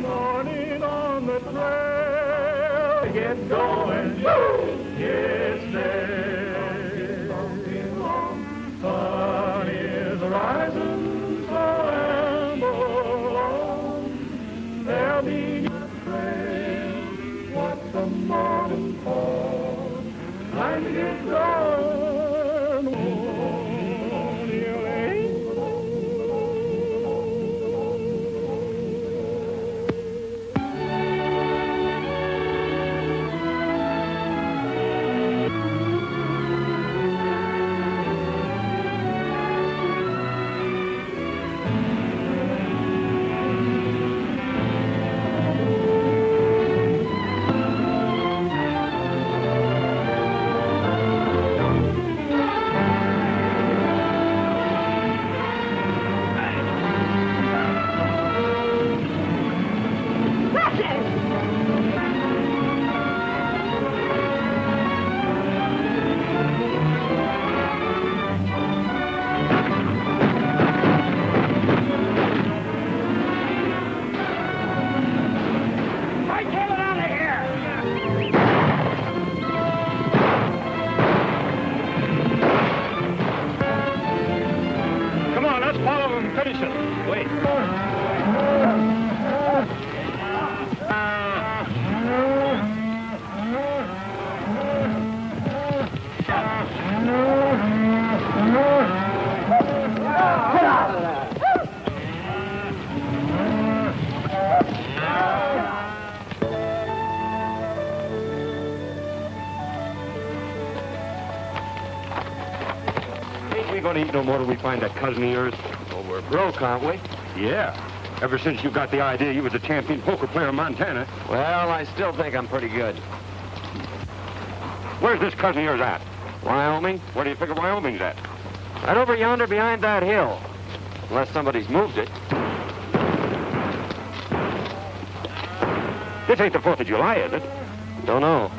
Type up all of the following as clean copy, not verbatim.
Morning on the trail, get going, get there. Sun is rising, so amble on. There'll be a trail, what the morning calls. Time to get going. Going to eat no more till we find that cousin of yours. Well, we're broke, aren't we? Yeah. Ever since you got the idea you was a champion poker player in Montana. Well, I still think I'm pretty good. Where's this cousin of yours at? Wyoming. Where do you figure Wyoming's at? Right over yonder behind that hill. Unless somebody's moved it. This ain't the 4th of July, is it? Don't know.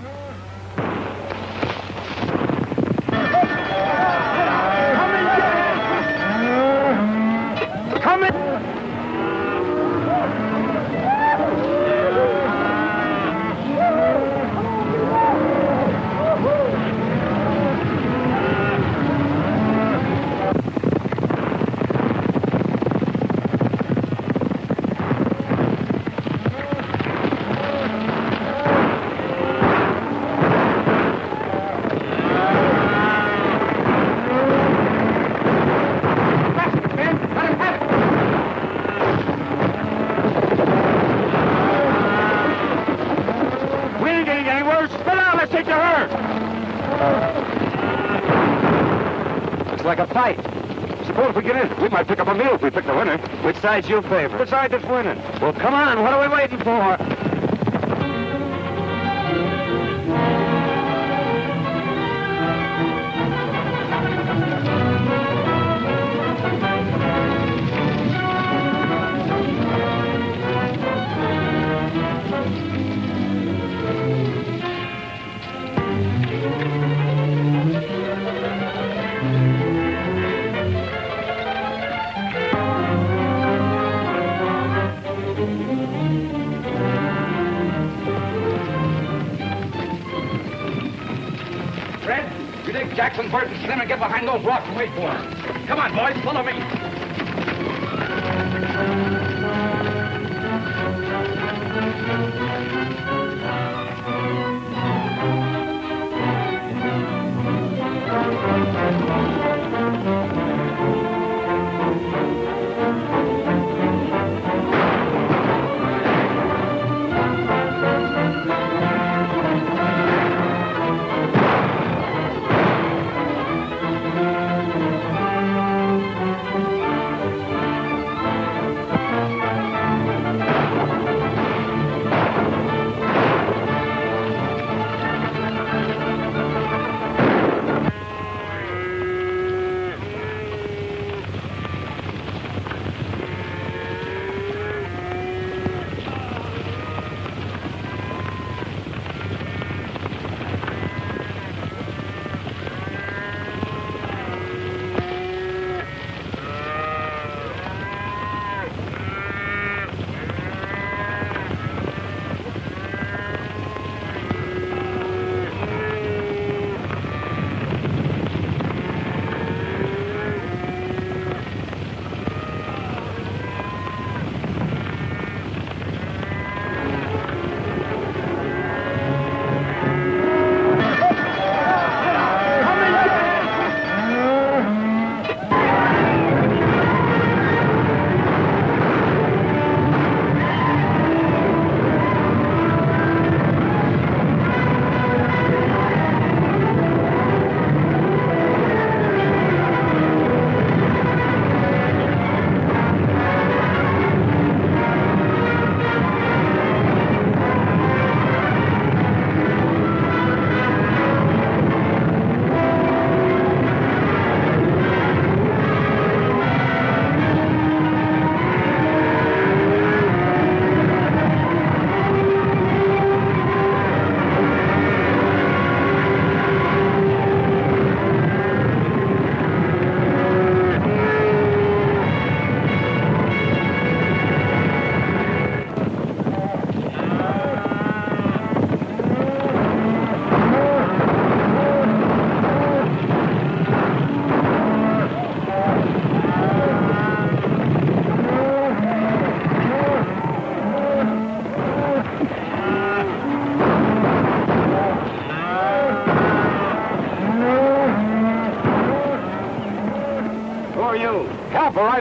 Like a fight. Suppose we get in. We might pick up a meal if we pick the winner. Which side's your favorite? The side that's winning. Well, come on. What are we waiting for? Jackson, Bert, and Slim, and get behind those rocks and wait for him. Come on, boys, follow me.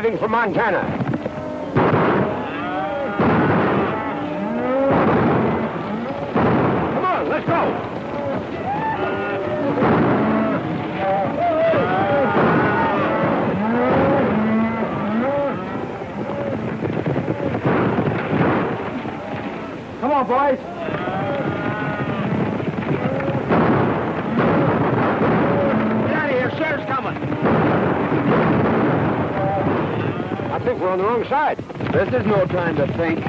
driving from Montana. Come on, let's go. Come on, boys. Get out of here. Sheriff's coming. I think we're on the wrong side. This is no time to think.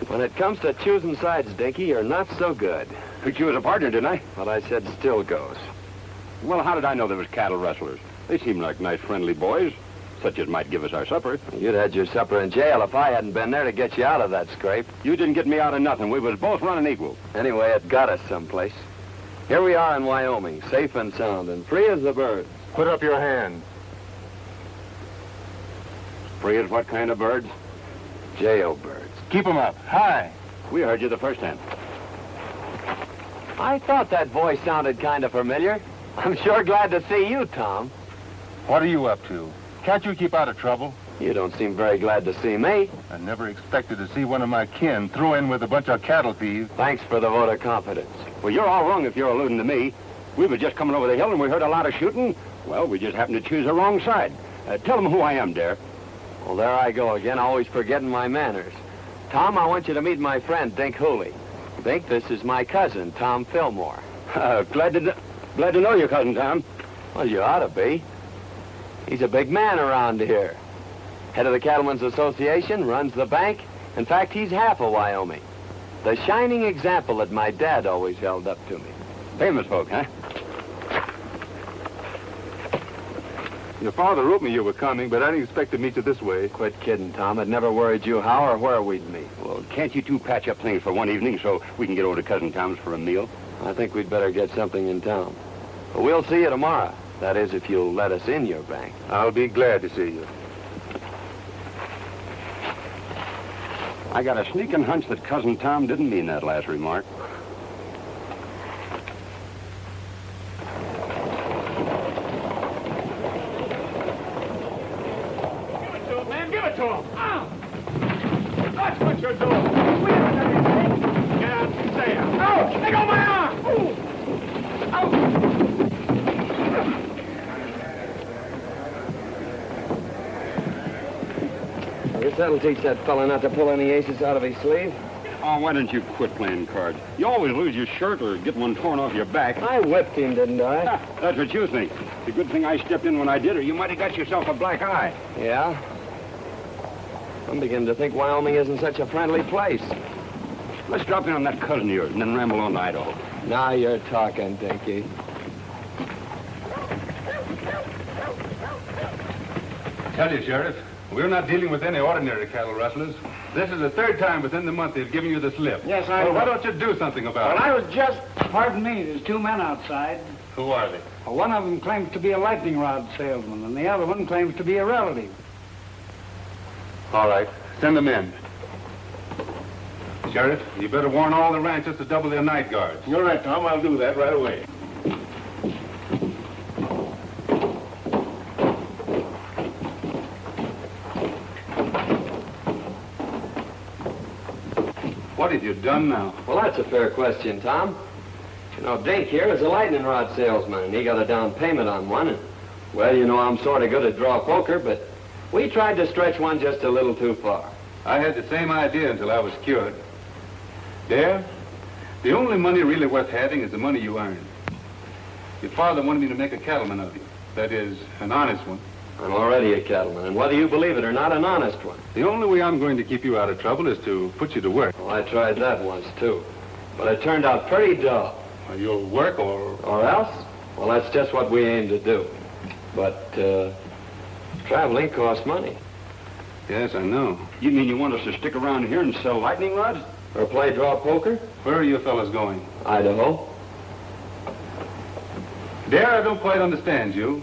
When it comes to choosing sides, Dinky, you're not so good. Picked you as a partner, didn't I? What I said still goes. Well, how did I know there was cattle rustlers? They seem like nice, friendly boys, such as might give us our supper. You'd had your supper in jail if I hadn't been there to get you out of that scrape. You didn't get me out of nothing. We was both running equal. Anyway, it got us someplace. Here we are in Wyoming, safe and sound, and free as the birds. Put up your hand. Free as what kind of birds? Jailbirds. Keep 'em up. High. We heard you the first time. I thought that voice sounded kind of familiar. I'm sure glad to see you, Tom. What are you up to? Can't you keep out of trouble? You don't seem very glad to see me. I never expected to see one of my kin throw in with a bunch of cattle thieves. Thanks for the vote of confidence. Well, you're all wrong if you're alluding to me. We were just coming over the hill and we heard a lot of shooting. Well, we just happened to choose the wrong side. Tell them who I am, Dare. Well, there I go again, always forgetting my manners. Tom, I want you to meet my friend, Dink Hooley. Dink, this is my cousin, Tom Fillmore. Glad to know your cousin, Tom. Well, you ought to be. He's a big man around here. Head of the Cattlemen's Association, runs the bank. In fact, he's half of Wyoming. The shining example that my dad always held up to me. Famous folk, huh? Your father wrote me you were coming, but I didn't expect to meet you this way. Quit kidding, Tom. It never worried you how or where we'd meet. Well, can't you two patch up things for one evening so we can get over to Cousin Tom's for a meal? I think we'd better get something in town. But we'll see you tomorrow. That is, if you'll let us in your bank. I'll be glad to see you. I got a sneaking hunch that Cousin Tom didn't mean that last remark. Give it to him. That's what you're doing. We haven't done anything. Get out and say it. Ouch! Let go of my arm! Ooh. Ouch! I guess that'll teach that fella not to pull any aces out of his sleeve. Oh, why don't you quit playing cards? You always lose your shirt or get one torn off your back. I whipped him, didn't I? That's what you think. It's a good thing I stepped in when I did, or you might have got yourself a black eye. Yeah? I'm beginning to think Wyoming isn't such a friendly place. Let's drop in on that cousin of yours and then ramble on to Idaho. Now you're talking, Dinky. Tell you, Sheriff, we're not dealing with any ordinary cattle rustlers. This is the third time within the month they've given you the slip. Yes, I Well, know. why don't you do something about Well, it? I was just... Pardon me, there's two men outside. Who are they? Well, one of them claims to be a lightning rod salesman, and the other one claims to be a relative. All right, send them in. Sheriff, you better warn all the ranchers to double their night guards. You're right, Tom. I'll do that right away. What have you done now? Well, that's a fair question, Tom. You know, Dink here is a lightning rod salesman, and he got a down payment on one. And, well, you know, I'm sort of good at draw poker, but we tried to stretch one just a little too far. I had the same idea until I was cured. Dare, the only money really worth having is the money you earn. Your father wanted me to make a cattleman of you. That is, an honest one. I'm already a cattleman, and whether you believe it or not, an honest one. The only way I'm going to keep you out of trouble is to put you to work. Well, I tried that once, too. But it turned out pretty dull. You'll work or... Or else? Well, that's just what we aim to do. But, traveling costs money. Yes, I know. You mean you want us to stick around here and sell lightning rods? Or play draw poker? Where are you fellas going? Idaho. Dare, I don't quite understand you.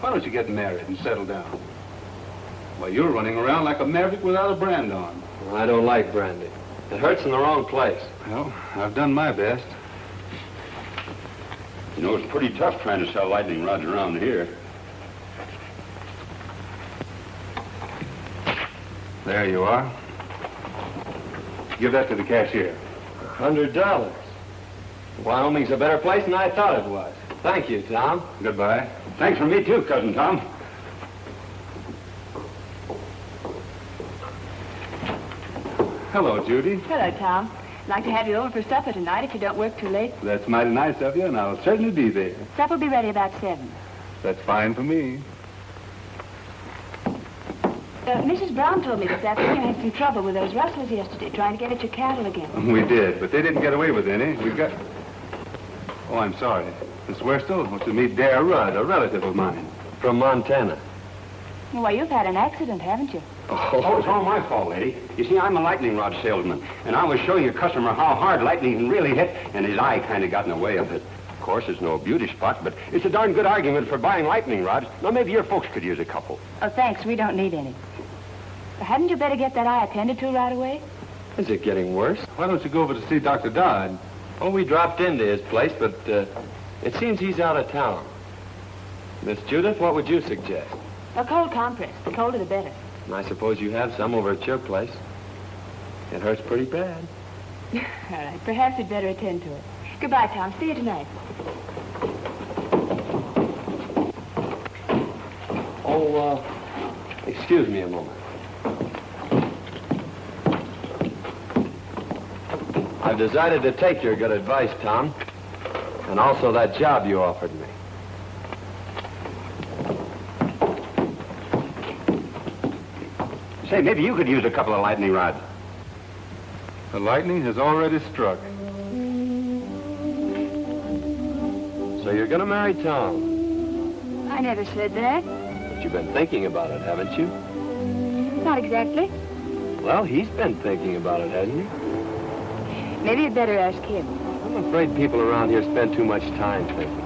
Why don't you get married and settle down? Well, you're running around like a maverick without a brand on. Well, I don't like brandy. It hurts in the wrong place. Well, I've done my best. You know, it's pretty tough trying to sell lightning rods around here. There you are. Give that to the cashier. $100. Wyoming's a better place than I thought it was. Thank you, Tom. Goodbye. Thanks for me, too, Cousin Tom. Hello, Judy. Hello, Tom. I'd like to have you over for supper tonight if you don't work too late. That's mighty nice of you, and I'll certainly be there. Supper will be ready about 7. That's fine for me. Mrs. Brown told me this afternoon you had some trouble with those rustlers yesterday, trying to get at your cattle again. We did, but they didn't get away with any. We got... Oh, I'm sorry. Miss Worstel wants to meet Dare Rudd, a relative of mine. From Montana. Well, you've had an accident, haven't you? Oh, it's all my fault, lady. You see, I'm a lightning rod salesman, and I was showing a customer how hard lightning can really hit, and his eye kind of got in the way of it. Of course, it's no beauty spot, but it's a darn good argument for buying lightning rods. Now, maybe your folks could use a couple. Oh, thanks. We don't need any. Hadn't you better get that eye attended to right away? Is it getting worse? Why don't you go over to see Dr. Dodd? Oh, we dropped into his place, but it seems he's out of town. Miss Judith, what would you suggest? A cold compress. The colder the better. I suppose you have some over at your place. It hurts pretty bad. All right. Perhaps you'd better attend to it. Goodbye, Tom. See you tonight. Oh, excuse me a moment. I've decided to take your good advice, Tom. And also that job you offered me. Say, maybe you could use a couple of lightning rods. The lightning has already struck. So you're going to marry Tom. I never said that. But you've been thinking about it, haven't you? Not exactly. Well, he's been thinking about it, hasn't he? Maybe you'd better ask him. I'm afraid people around here spend too much time thinking.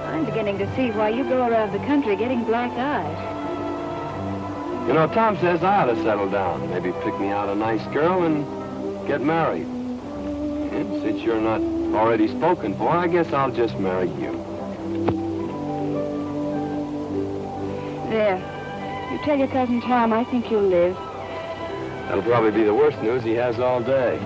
I'm beginning to see why you go around the country getting black eyes. You know, Tom says I ought to settle down. Maybe pick me out a nice girl and get married. And since you're not already spoken for, I guess I'll just marry you. There. You tell your cousin Tom I think you'll live. That'll probably be the worst news he has all day.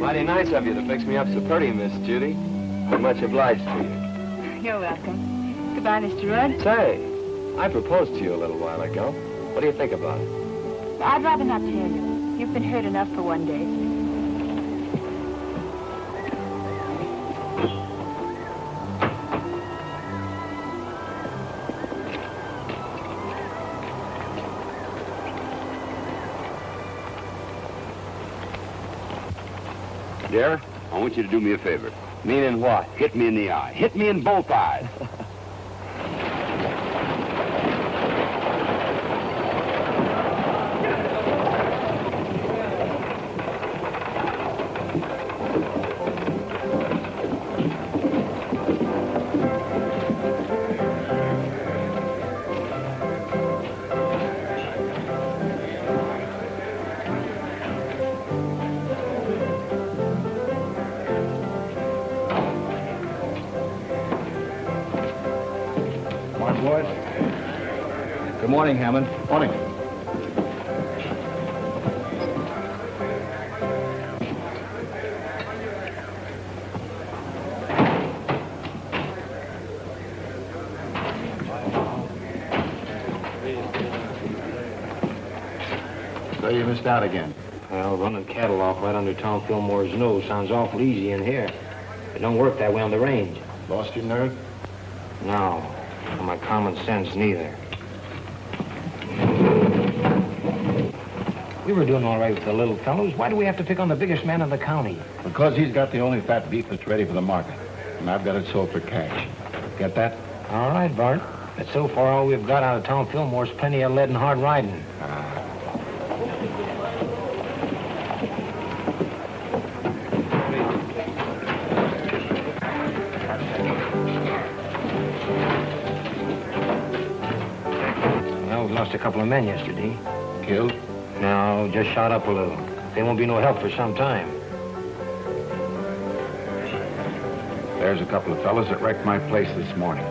Mighty nice of you to fix me up so pretty, Miss Judy. I'm much obliged to you. You're welcome. Goodbye, Mr. Rudd. Say, I proposed to you a little while ago. What do you think about it? I'd rather not tell you. You've been hurt enough for one day. Dare, I want you to do me a favor. Meaning what? Hit me in the eye. Hit me in both eyes. Boys. Good morning, Hammond. Morning. So you missed out again. Well, running cattle off right under Tom Fillmore's nose sounds awful easy in here. It don't work that way on the range. Lost your nerve? No. Or my common sense, neither. We were doing all right with the little fellows. Why do we have to pick on the biggest man in the county? Because he's got the only fat beef that's ready for the market. And I've got it sold for cash. Get that? All right, Bart. But so far, all we've got out of Tom Fillmore's plenty of lead and hard riding. Well, we lost a couple of men yesterday. Killed? No, just shot up a little. They won't be no help for some time. There's a couple of fellas that wrecked my place this morning.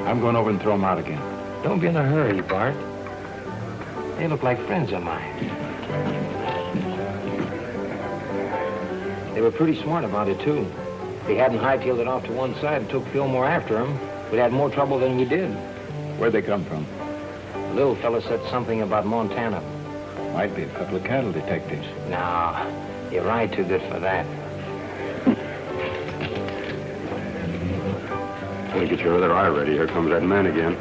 I'm going over and throw them out again. Don't be in a hurry, Bart. They look like friends of mine. They were pretty smart about it, too. If they hadn't hightailed it off to one side and took Fillmore after them, we'd had more trouble than we did. Where'd they come from? The little fella said something about Montana. Might be a couple of cattle detectives. No, you ride too good for that. Want to get your other eye ready. Here comes that man again.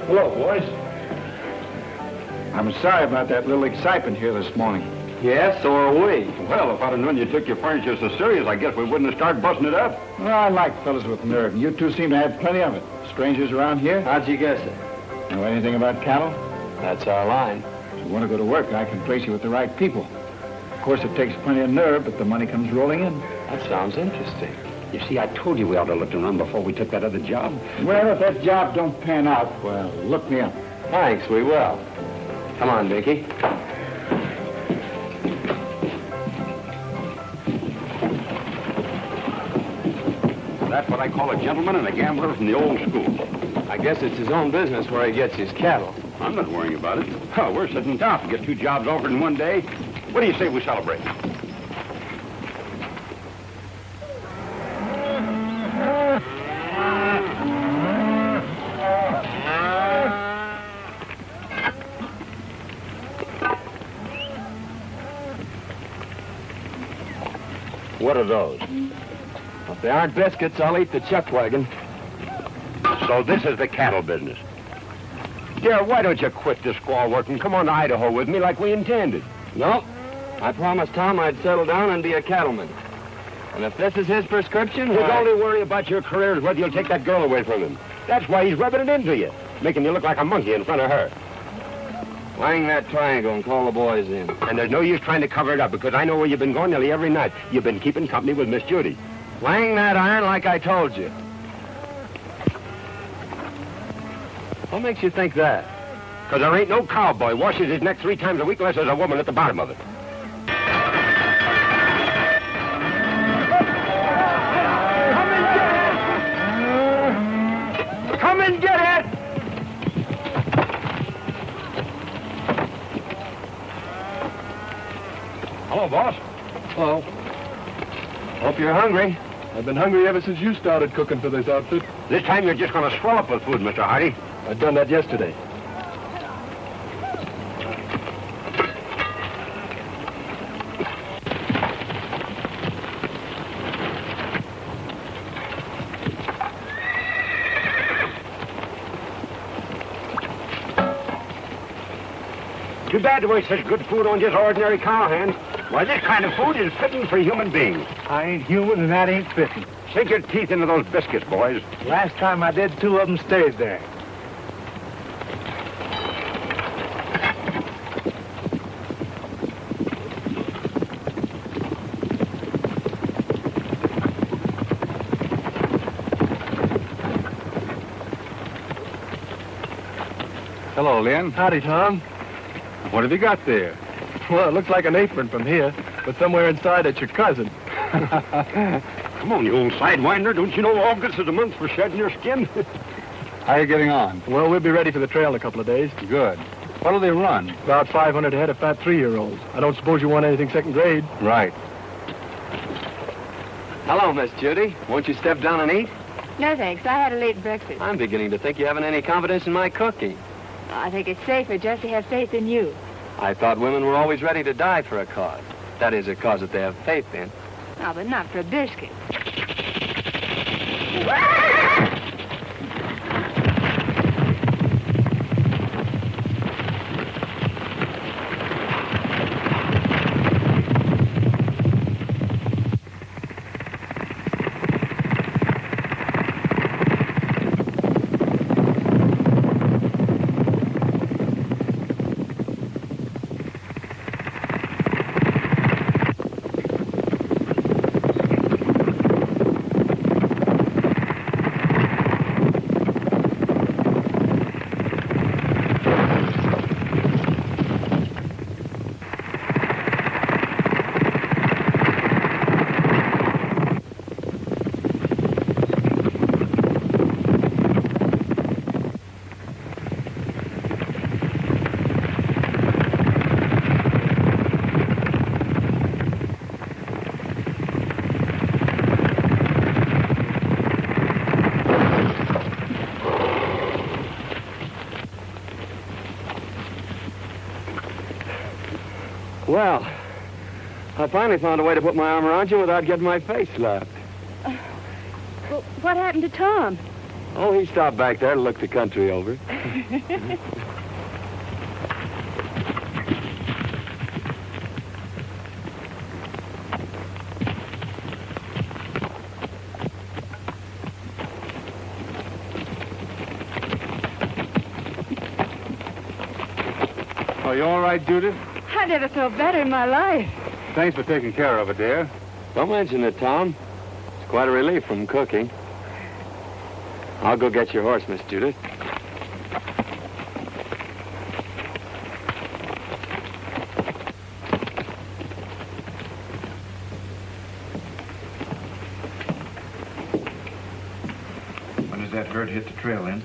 Hello, boys. I'm sorry about that little excitement here this morning. Yes, so are we. Well, if I'd have known you took your furniture so serious, I guess we wouldn't have started busting it up. Well, I like fellas with nerve, and you two seem to have plenty of it. Strangers around here? How'd you guess it? Know anything about cattle? That's our line. If you want to go to work, I can place you with the right people. Of course, it takes plenty of nerve, but the money comes rolling in. That sounds interesting. You see, I told you we ought to look around before we took that other job. Well, if that job don't pan out, well, look me up. Thanks, we will. Come on, Dickie. That's what I call a gentleman and a gambler from the old school. I guess it's his own business where he gets his cattle. I'm not worrying about it. Oh, we're sitting tough to get 2 jobs offered in one day. What do you say we celebrate? What are those? If they aren't biscuits, I'll eat the chuck wagon. So this is the cattle business. Dear, why don't you quit this squaw work and come on to Idaho with me like we intended? No. I promised Tom I'd settle down and be a cattleman. And if this is his prescription, His only worry about your career is whether you'll take that girl away from him. That's why he's rubbing it into you, making you look like a monkey in front of her. Wang that triangle and call the boys in. And there's no use trying to cover it up, because I know where you've been going nearly every night. You've been keeping company with Miss Judy. Wang that iron like I told you. What makes you think that? Because there ain't no cowboy washes his neck 3 times a week unless there's a woman at the bottom of it. Come and get it! Hello, boss. Hello. Hope you're hungry. I've been hungry ever since you started cooking for this outfit. This time you're just going to swell up with food, Mr. Hardy. I'd done that yesterday. Too bad to waste such good food on just ordinary cowhands. Why, this kind of food is fitting for human beings. I ain't human and that ain't fitting. Sink your teeth into those biscuits, boys. Last time I did, 2 of them stayed there. Hello, Lynn. Howdy, Tom. What have you got there? Well, it looks like an apron from here, but somewhere inside it's your cousin. Come on, you old sidewinder. Don't you know August is the month for shedding your skin? How are you getting on? Well, we'll be ready for the trail in a couple of days. Good. What'll they run? About 500 head of fat 3-year-olds. I don't suppose you want anything second grade. Right. Hello, Miss Judy. Won't you step down and eat? No, thanks. I had a late breakfast. I'm beginning to think you haven't any confidence in my cooking. I think it's safer just to have faith in you. I thought women were always ready to die for a cause. That is, a cause that they have faith in. Oh, but not for a biscuit. Well, I finally found a way to put my arm around you without getting my face slapped. Well, what happened to Tom? Oh, he stopped back there to look the country over. Are you all right, Judith? I never felt better in my life. Thanks for taking care of it, dear. Don't mention it, Tom. It's quite a relief from cooking. I'll go get your horse, Miss Judith. When does that herd hit the trail, Lynn?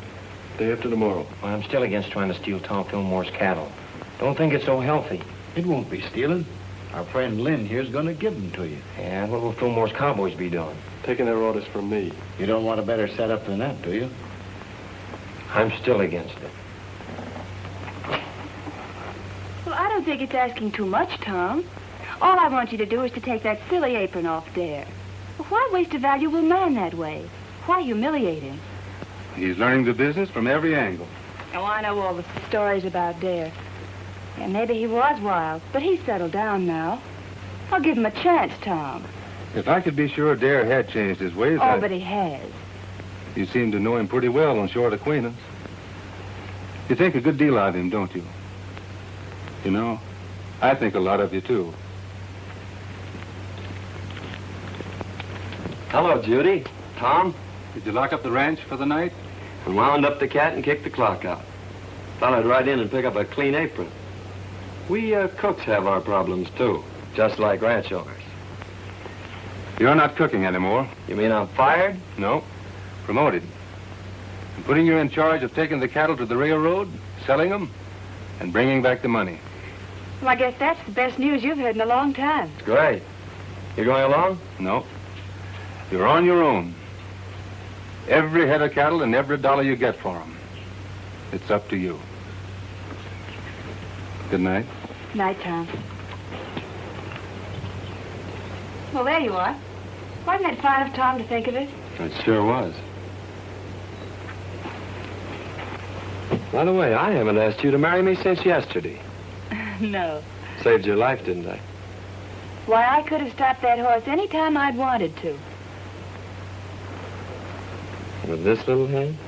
Day after tomorrow. Well, I'm still against trying to steal Tom Fillmore's cattle. Don't think it's so healthy. It won't be stealing. Our friend Lynn here's going to give them to you. And what will Fillmore's cowboys be doing? Taking their orders from me. You don't want a better setup than that, do you? I'm still against it. Well, I don't think it's asking too much, Tom. All I want you to do is to take that silly apron off Dare. Why waste a valuable man that way? Why humiliate him? He's learning the business from every angle. Oh, I know all the stories about Dare. Yeah, maybe he was wild, but he's settled down now. I'll give him a chance, Tom. If I could be sure Dare had changed his ways, Oh, but he has. You seem to know him pretty well on short acquaintance. You think a good deal of him, don't you? You know, I think a lot of you, too. Hello, Judy. Tom. Did you lock up the ranch for the night? And wound up the cat and kicked the clock out. Thought I'd ride in and pick up a clean apron. We cooks have our problems, too, just like ranch owners. You're not cooking anymore. You mean I'm fired? No. Promoted. I'm putting you in charge of taking the cattle to the railroad, selling them, and bringing back the money. Well, I guess that's the best news you've heard in a long time. It's great. You going along? No. You're on your own. Every head of cattle and every dollar you get for them. It's up to you. Good night. Night, Tom. Well, there you are. Wasn't it fine of Tom to think of it? It sure was. By the way, I haven't asked you to marry me since yesterday. No. Saved your life, didn't I? Why, I could have stopped that horse any time I'd wanted to. With this little hand?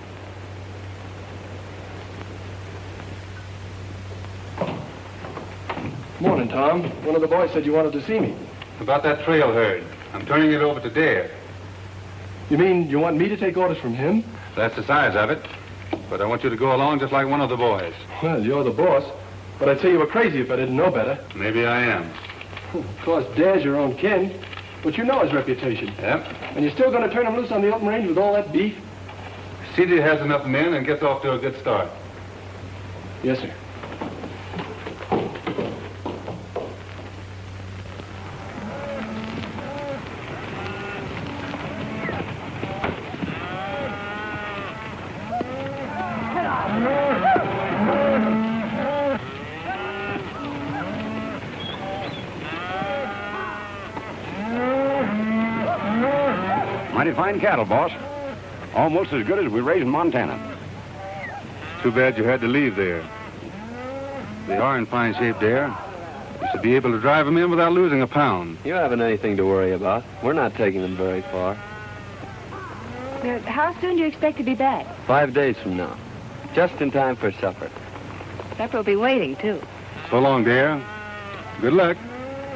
Morning, Tom. One of the boys said you wanted to see me. About that trail herd. I'm turning it over to Dare. You mean you want me to take orders from him? That's the size of it. But I want you to go along just like one of the boys. Well, you're the boss. But I'd say you were crazy if I didn't know better. Maybe I am. Of course, Dare's your own kin. But you know his reputation. Yep. And you're still going to turn him loose on the open range with all that beef? CD has enough men and gets off to a good start. Yes, sir. Mighty fine cattle, boss. Almost as good as we raise in Montana. Too bad you had to leave there. They are in fine shape, Dare. You should be able to drive them in without losing a pound. You haven't anything to worry about. We're not taking them very far. How soon do you expect to be back? 5 days from now. Just in time for supper. Supper will be waiting, too. So long, Dare. Good luck.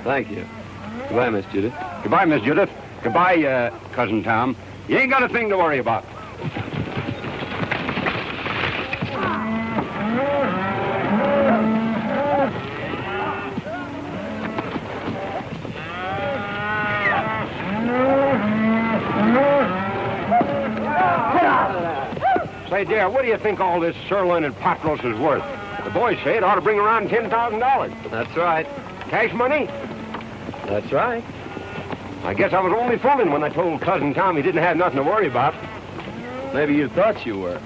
Thank you. Goodbye, Miss Judith. Goodbye, Miss Judith. Goodbye, Cousin Tom. You ain't got a thing to worry about. Say, dear, what do you think all this sirloin and pot roast is worth? The boys say it ought to bring around $10,000. That's right. Cash money? That's right. I guess I was only fooling when I told Cousin Tom he didn't have nothing to worry about. Maybe you thought you were,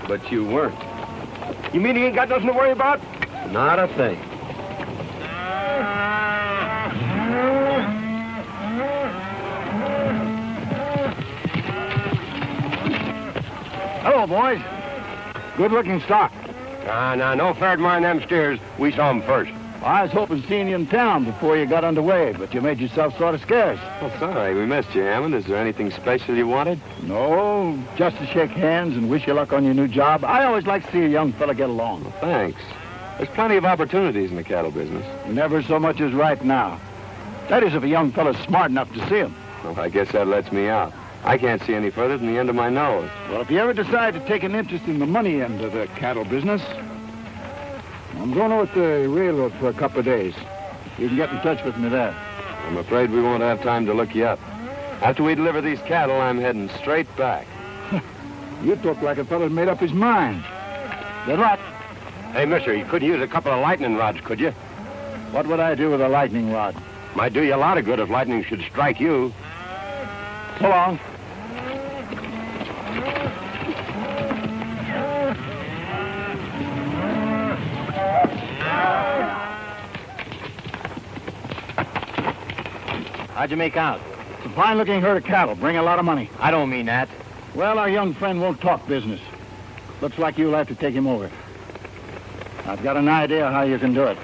but you weren't. You mean he ain't got nothing to worry about? Not a thing. Hello, boys. Good-looking stock. No fair to mind them steers. We saw them first. I was hoping seeing you in town before you got underway, but you made yourself sort of scarce. Well, sorry, we missed you, Hammond. Is there anything special you wanted? No, just to shake hands and wish you luck on your new job. I always like to see a young fella get along. Well, thanks. There's plenty of opportunities in the cattle business. Never so much as right now. That is, if a young fella's smart enough to see him. Well, I guess that lets me out. I can't see any further than the end of my nose. Well, if you ever decide to take an interest in the money end of the cattle business, I'm going over to the railroad for a couple of days. You can get in touch with me there. I'm afraid we won't have time to look you up. After we deliver these cattle, I'm heading straight back. You talk like a fella's made up his mind. Good luck. Hey, mister, you couldn't use a couple of lightning rods, could you? What would I do with a lightning rod? Might do you a lot of good if lightning should strike you. So long. How'd you make out? It's a fine-looking herd of cattle. Bring a lot of money. I don't mean that. Well, our young friend won't talk business. Looks like you'll have to take him over. I've got an idea how you can do it.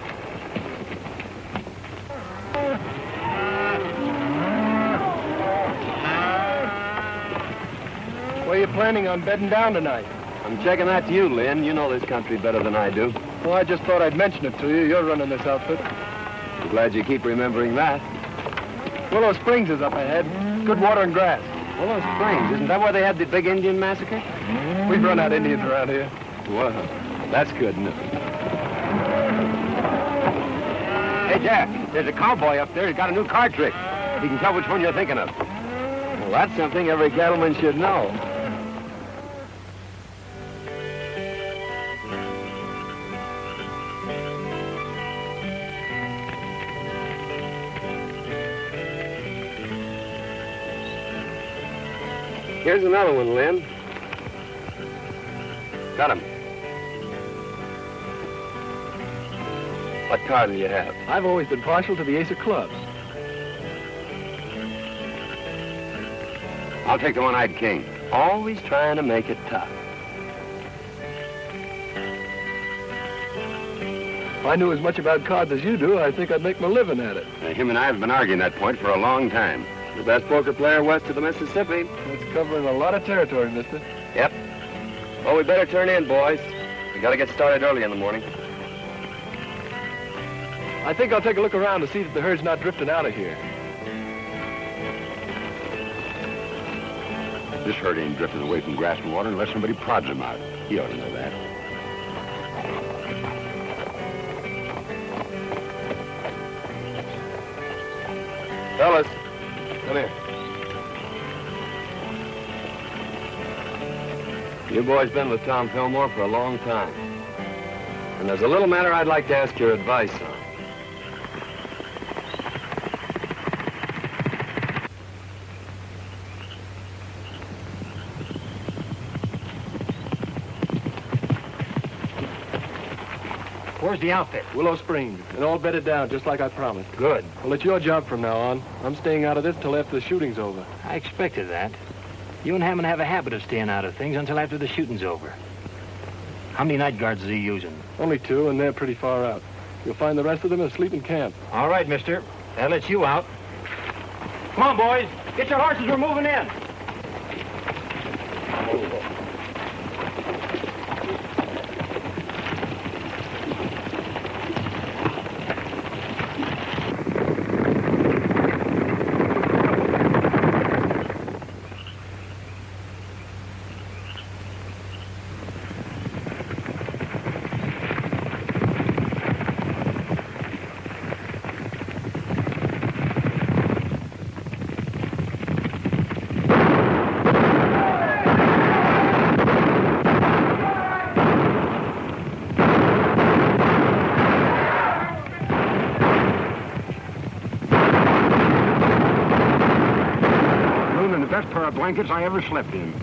Where are you planning on bedding down tonight? I'm checking that to you, Lynn. You know this country better than I do. Well, I just thought I'd mention it to you. You're running this outfit. I'm glad you keep remembering that. Willow Springs is up ahead. Good water and grass. Willow Springs, isn't that where they had the big Indian massacre? We've run out Indians around here. Well, that's good news. Hey, Jack, there's a cowboy up there. He's got a new card trick. He can tell which one you're thinking of. Well, that's something every cattleman should know. Here's another one, Lynn. Got him. What card do you have? I've always been partial to the ace of clubs. I'll take the one-eyed king. Always trying to make it tough. If I knew as much about cards as you do, I think I'd make my living at it. Him and I have been arguing that point for a long time. The best poker player west of the Mississippi. That's covering a lot of territory, mister. Yep. Well, we better turn in, boys. We gotta get started early in the morning. I think I'll take a look around to see that the herd's not drifting out of here. This herd ain't drifting away from grass and water unless somebody prods him out. You ought to know that. Fellas, Come here. you boys been with Tom Fillmore for a long time. And there's a little matter I'd like to ask your advice on. Where's the outfit? Willow Springs, and all bedded down just like I promised. Good. Well, it's your job from now on. I'm staying out of this till after the shooting's over. I expected that. You and Hammond have a habit of staying out of things until after the shooting's over. How many night guards is he using? Only 2, and they're pretty far out. You'll find the rest of them asleep in camp. All right, mister. That lets you out. Come on, boys. Get your horses. We're moving in. Best pair of blankets I ever slept in.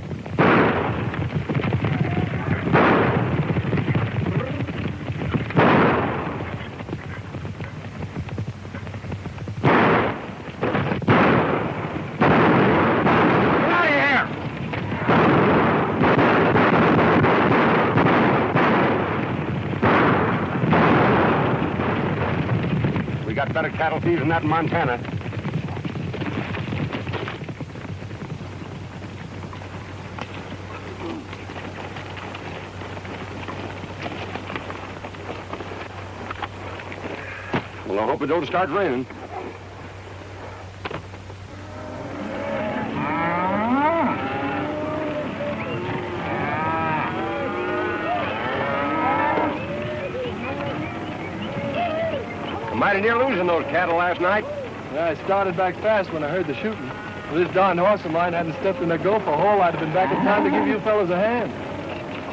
We got better cattle thieves than that in Montana. Well, I hope it don't start raining. Mighty near losing those cattle last night. Yeah, I started back fast when I heard the shooting. If this darn horse of mine hadn't stepped in a gopher hole, I'd have been back in time to give you fellas a hand.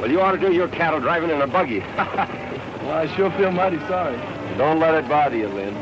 Well, you ought to do your cattle driving in a buggy. Well, I sure feel mighty sorry. Don't let it bother you, Lynn.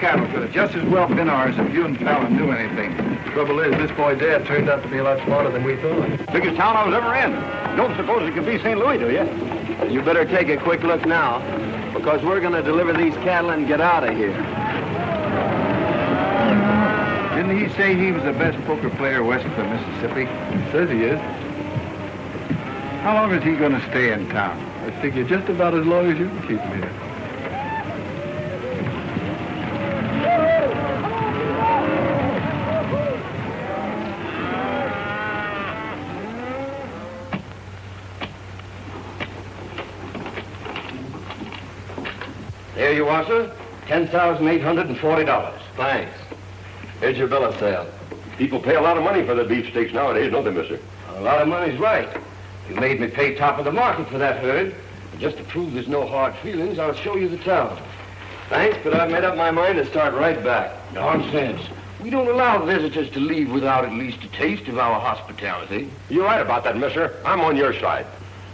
Cattle could have just as well been ours if you and Fallon knew anything. Trouble is, this boy Dad turned out to be a lot smarter than we thought. Biggest town I was ever in. Don't suppose it could be St. Louis, do you? You better take a quick look now, because we're going to deliver these cattle and get out of here. Didn't he say he was the best poker player west of the Mississippi? Says he is. How long is he going to stay in town? I figure just about as long as you can keep him here. There you are, sir. $10,840. Thanks. Here's your bill of sale. People pay a lot of money for their beefsteaks nowadays, don't they, mister? A lot of money's right. You made me pay top of the market for that herd. And just to prove there's no hard feelings, I'll show you the town. Thanks, but I've made up my mind to start right back. Nonsense. We don't allow visitors to leave without at least a taste of our hospitality. You're right about that, mister. I'm on your side.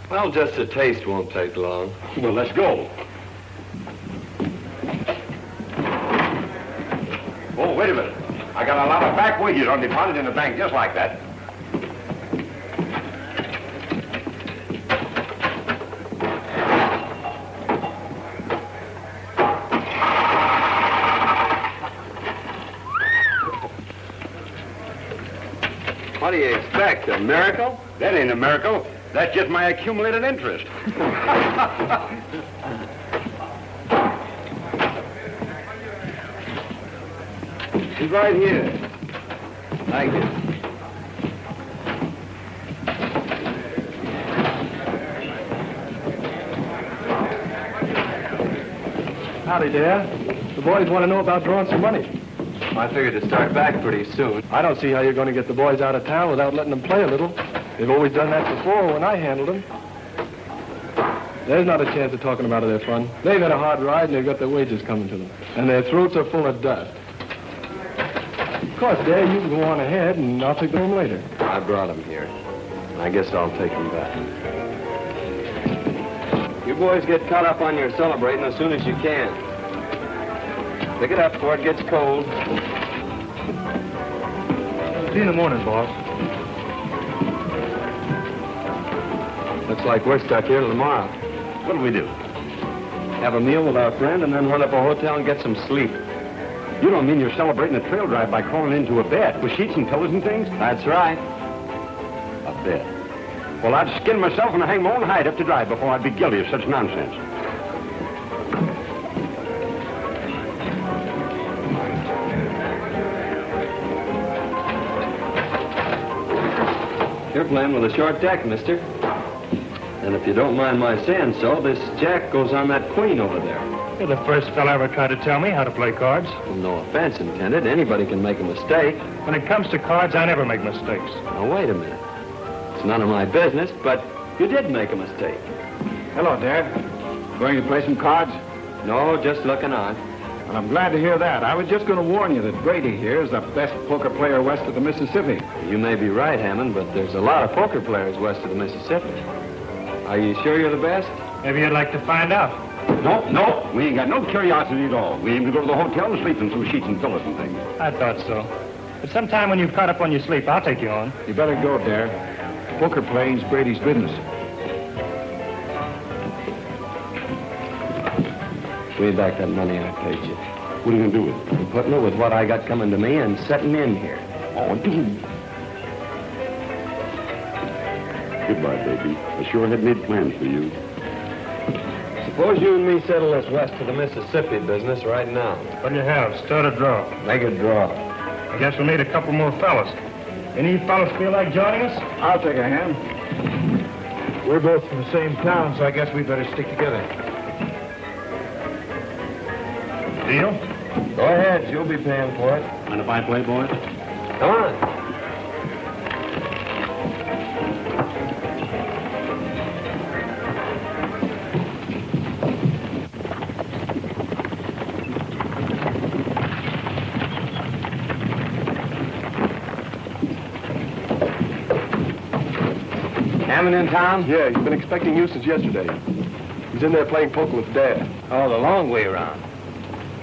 Well, just a taste won't take long. Well, let's go. Oh, wait a minute. I got a lot of back wages on deposit in the bank just like that. What do you expect, a miracle? That ain't a miracle. That's just my accumulated interest. She's right here. Thank you. Howdy, Dad. The boys want to know about drawing some money. I figured to start back pretty soon. I don't see how you're going to get the boys out of town without letting them play a little. They've always done that before when I handled them. There's not a chance of talking them out of their fun. They've had a hard ride and they've got their wages coming to them. And their throats are full of dust. Of course, Dad, you can go on ahead and I'll take them home later. I brought them here. I guess I'll take them back. You boys get caught up on your celebrating as soon as you can. Pick it up before it gets cold. See you in the morning, boss. Looks like we're stuck here till tomorrow. What'll we do? Have a meal with our friend and then hunt up a hotel and get some sleep. You don't mean you're celebrating a trail drive by crawling into a bed with sheets and pillows and things? That's right. A bed. Well, I'd skin myself and hang my own hide up to dry before I'd be guilty of such nonsense. You're playing with a short deck, mister. And if you don't mind my saying so, this jack goes on that queen over there. You're the first fella ever tried to tell me how to play cards. Well, no offense intended. Anybody can make a mistake. When it comes to cards, I never make mistakes. Now, wait a minute. It's none of my business, but you did make a mistake. Hello, Dad. Going to play some cards? No, just looking on. Well, I'm glad to hear that. I was just going to warn you that Brady here is the best poker player west of the Mississippi. You may be right, Hammond, but there's a lot of poker players west of the Mississippi. Are you sure you're the best? Maybe you'd like to find out. No, we ain't got no curiosity at all. We aim to go to the hotel and sleep in some sheets and pillows and things. I thought so. But sometime when you've caught up on your sleep, I'll take you on. You better go, Dad. Poker playing's Brady's business. Give me back that money I paid you. What are you going to do with it? I'm putting it with what I got coming to me and setting in here. Oh, dude. Goodbye, baby. I sure had made plans for you. Suppose you and me settle this west of the Mississippi business right now. What do you have? Start a draw. Make a draw. I guess we'll need a couple more fellas. Any fellas feel like joining us? I'll take a hand. We're both from the same town, so I guess we better stick together. Deal? Go ahead. You'll be paying for it. Mind if I play, boys? Come on. Hammond in town? Yeah, he's been expecting you since yesterday. He's in there playing poker with Dad. Oh, the long way around.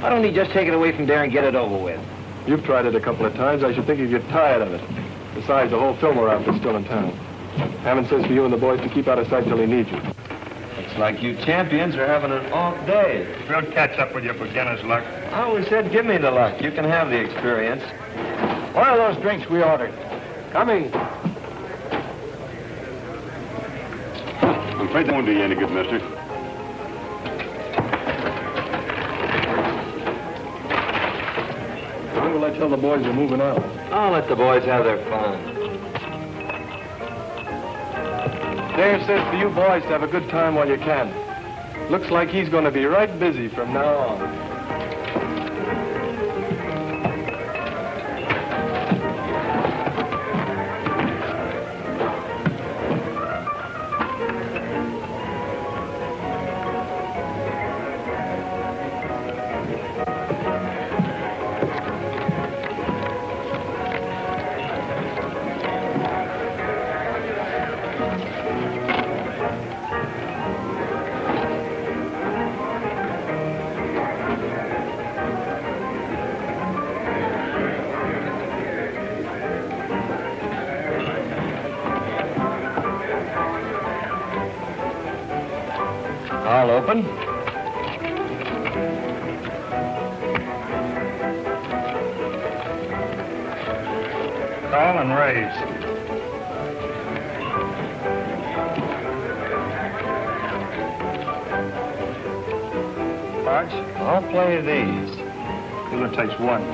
Why don't he just take it away from there and get it over with? You've tried it a couple of times. I should think you'd get tired of it. Besides, the whole Fillmore outfit's still in town. Hammond says for you and the boys to keep out of sight till he needs you. Looks like you champions are having an off day. We'll catch up with your beginner's luck. I always said give me the luck. You can have the experience. What are those drinks we ordered? Coming. I'm afraid that won't do you any good, mister. When will I tell the boys you're moving out? I'll let the boys have their fun. Dave says for you boys to have a good time while you can. Looks like he's going to be right busy from now on. I'll open. Call and raise. Cards? I'll play these. It takes one.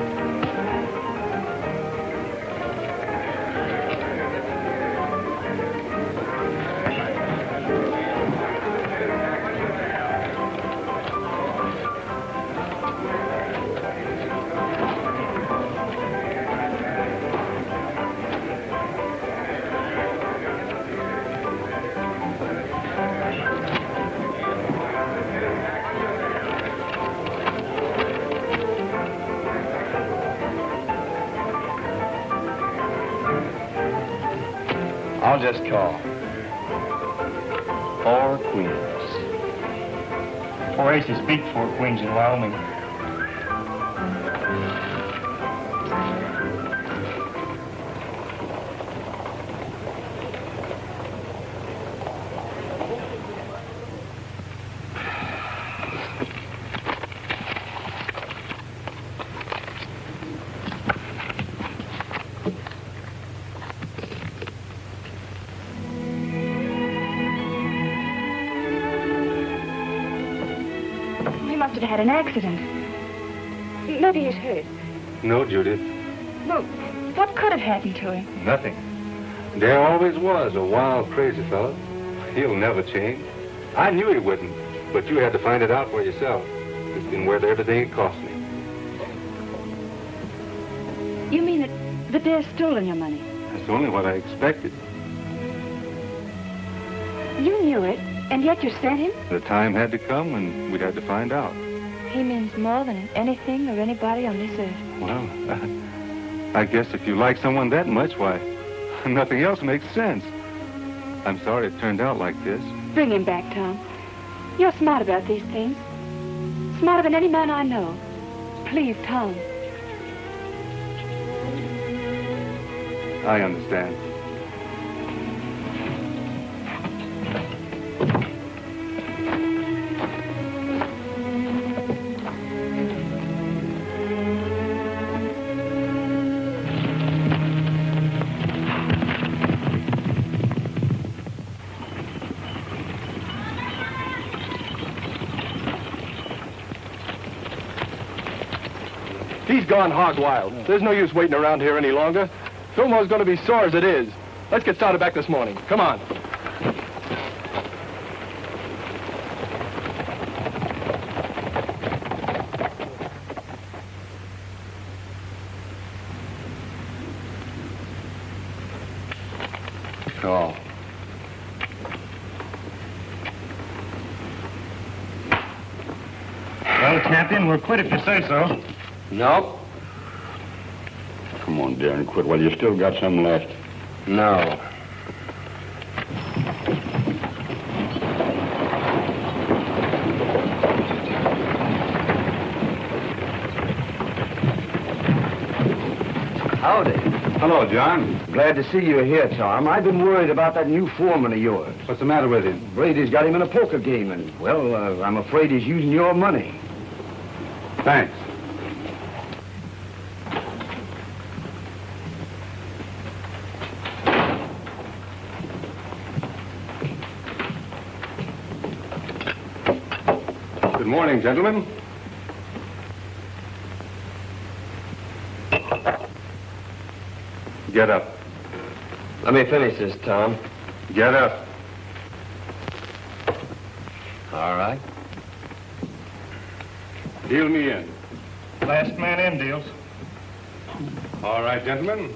I'll just call. 4 queens. 4 beat Fort Wings in Wyoming. He must have had an accident. Maybe he's hurt. No, Judith, Well, what could have happened to him? nothing. Dare always was a wild, crazy fellow. He'll never change. I knew he wouldn't, but you had to find it out for yourself. It's been worth everything it cost me. You mean that Dare's stolen your money? That's only what I expected. You knew it, and yet you sent him? The time had to come when we'd had to find out. He means more than anything or anybody on this earth. Well, I guess if you like someone that much, why, nothing else makes sense. I'm sorry it turned out like this. Bring him back, Tom. You're smart about these things. Smarter than any man I know. Please, Tom. I understand. He's gone hog wild. There's no use waiting around here any longer. Fillmore's going to be sore as it is. Let's get started back this morning. Come on. Call. Well, Captain, we're quit if you say so. No. Come on, Darren, quit while you still got some left. No. Howdy. Hello, John. Glad to see you here, Tom. I've been worried about that new foreman of yours. What's the matter with him? Brady's got him in a poker game, and, well, I'm afraid he's using your money. Thanks. Good morning, gentlemen. Get up. Let me finish this, Tom. Get up. All right. Deal me in. Last man in deals. All right, gentlemen.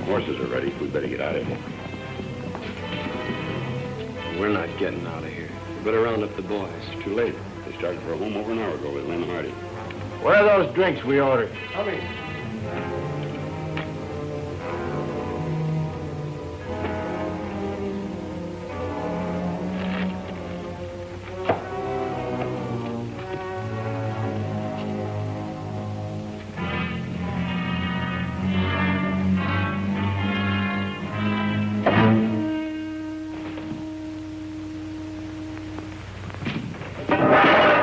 Horses are ready. We better get out of here. We're not getting out of here. We better round up the boys. Too late. They started for home over an hour ago with Lynn Hardy. Where are those drinks we ordered? Coming.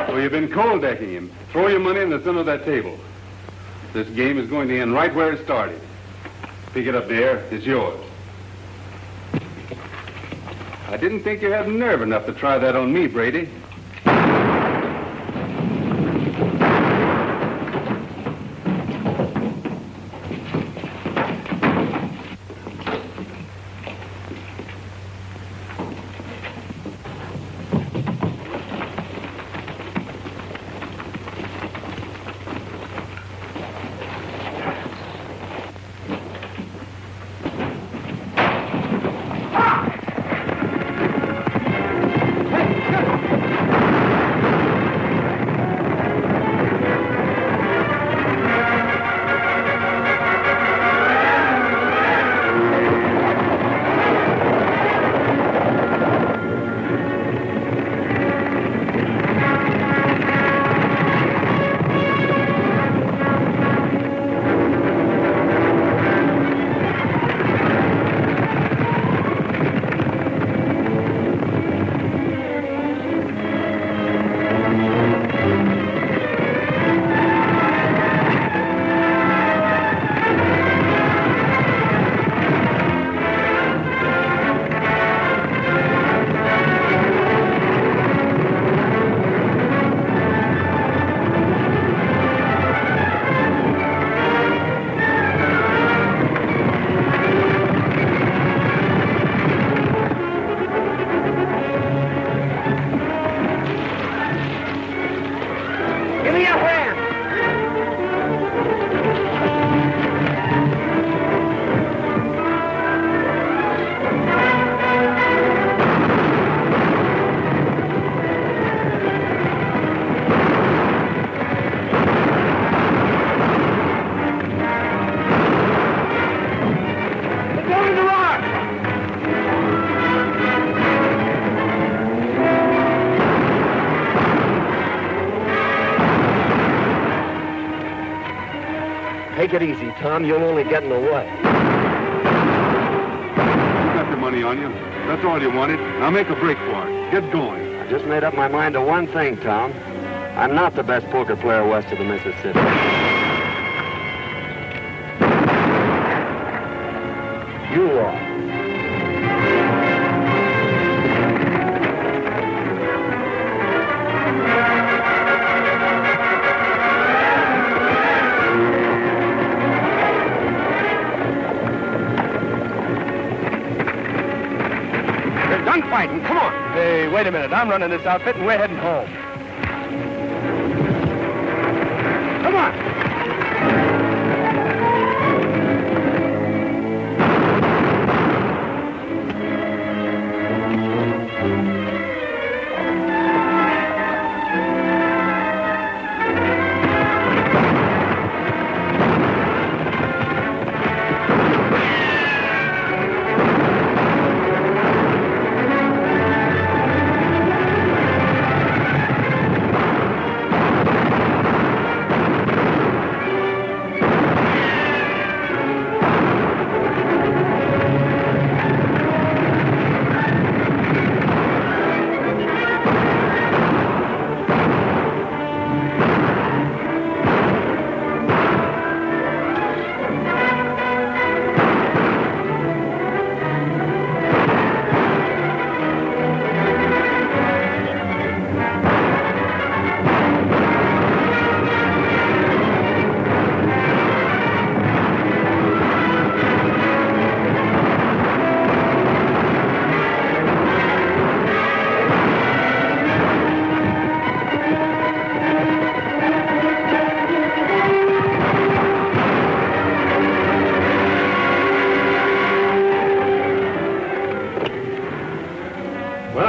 So you've been cold decking him. Throw your money in the center of that table. This game is going to end right where it started. Pick it up, dear. It's yours. I didn't think you had nerve enough to try that on me, Brady. Take it easy, Tom. You'll only get in the way. You got the money on you. That's all you wanted. Now make a break for it. Get going. I just made up my mind to one thing, Tom. I'm not the best poker player west of the Mississippi. You are. Fighting. Come on. Hey, wait a minute. I'm running this outfit and we're heading home. Come on.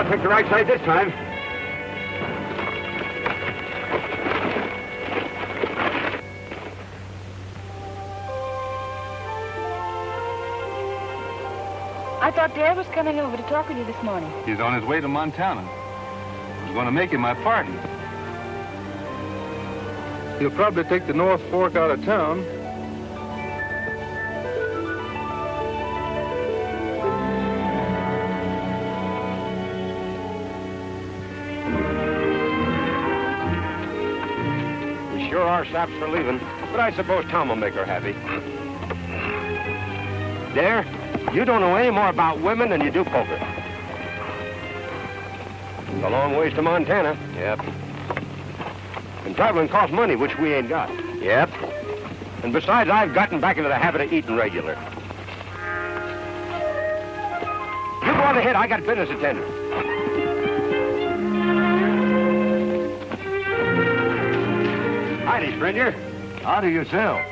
Took the right side this time. I thought Dad was coming over to talk with you this morning. He's on his way to Montana. I was going to make him my partner. He'll probably take the North Fork out of town. We sure are saps for leaving, but I suppose Tom will make her happy. Dare, you don't know any more about women than you do poker. It's a long ways to Montana. Yep. And traveling costs money, which we ain't got. Yep. And besides, I've gotten back into the habit of eating regular. You go on ahead. I got business to tend to. Howdy, stranger. How do you sell?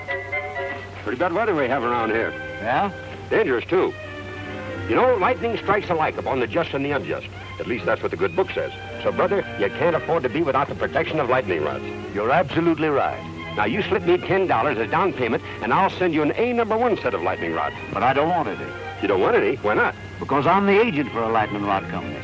Pretty bad weather we have around here. Yeah? Dangerous, too. You know, lightning strikes alike upon the just and the unjust. At least that's what the good book says. So, brother, you can't afford to be without the protection of lightning rods. You're absolutely right. Now, you slip me $10 as down payment, and I'll send you an A#1 set of lightning rods. But I don't want any. You don't want any? Why not? Because I'm the agent for a lightning rod company.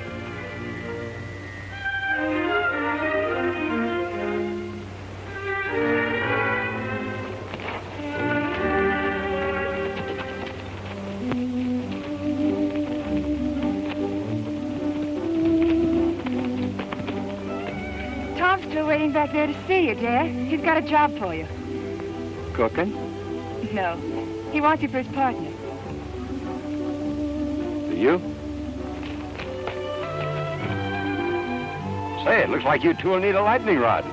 Tom's still waiting back there to see you, Dad. He's got a job for you. Cooking? No. He wants you for his partner. For you? Say, it looks like you two will need a lightning rod.